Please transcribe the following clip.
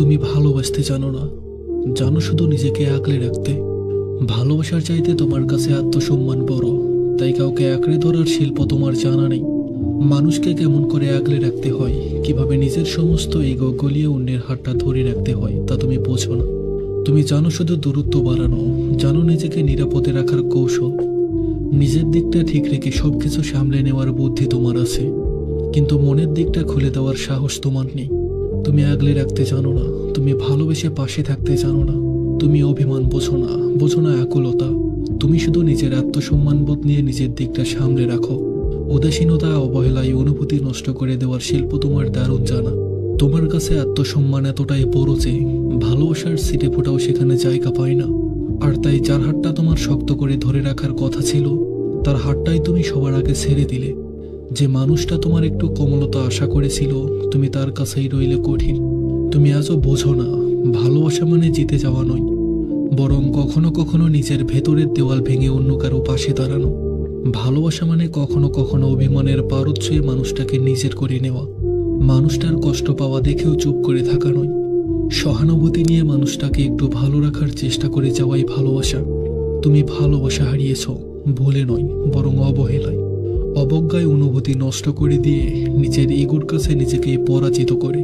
তুমি ভালোবাসতে জানো না, জানো শুধু নিজেকে আগলে রাখতে। ভালোবাসার চাইতে তোমার কাছে আত্মসম্মান বড়, তাই কাউকে আঁকড়ে ধরার শিল্প তোমার জানা নেই। মানুষকে কেমন করে আগলে রাখতে হয়, কিভাবে নিজের সমস্ত ইগো গলিয়ে অন্যের হাতটা ধরে রাখতে হয় তা তুমি বোঝো না। তুমি জানো শুধু দূরত্ব বাড়ানো, জানো নিজেকে নিরাপদে রাখার কৌশল। নিজের দিকটা ঠিক রেখে সবকিছু সামলে নেওয়ার বুদ্ধি তোমার আছে, কিন্তু মনের দিকটা খুলে দেওয়ার সাহস তোমার নেই। তুমি আগলে রাখতে জানো না, তুমি ভালোবেসে পাশে থাকতে জানো না। তুমি অভিমান বোঝো না আকুলতা। তুমি শুধু নিজের আত্মসম্মানবোধ নিয়ে নিজের দিকটা সামলে রাখো। উদাসীনতা অবহেলায় অনুভূতি নষ্ট করে দেওয়ার শিল্প তোমার দারুণ জানা। তোমার কাছে আত্মসম্মান এতটাই বড় যে ভালোবাসার সিটে ফোটাও সেখানে জায়গা পায় না। আর তাই যার হাতটা তোমার শক্ত করে ধরে রাখার কথা ছিল, তার হাতটাই তুমি সবার আগে ছেড়ে দিলে। যে মানুষটা তোমার একটু কোমলতা আশা করেছিল, তুমি তার কাছেই রইলে কঠিন। তুমি আজও বোঝো না, ভালোবাসা মানে জিতে যাওয়া নয়, বরং কখনো কখনো নিজের ভেতরের দেওয়াল ভেঙে অন্য কারো পাশে দাঁড়ানো। ভালোবাসা মানে কখনো কখনো অভিমানের পারদ ছুঁয়ে মানুষটাকে নিজের করে নেওয়া। মানুষটার কষ্ট পাওয়া দেখেও চুপ করে থাকা নয়, সহানুভূতি নিয়ে মানুষটাকে একটু ভালো রাখার চেষ্টা করে যাওয়াই ভালোবাসা। তুমি ভালোবাসা হারিয়েছ ভুলে নয়, বরং অবহেলায়, অবজ্ঞায় অনুভূতি নষ্ট করে দিয়ে নিজের ইগোর কাছে নিজেকে পরাজিত করে।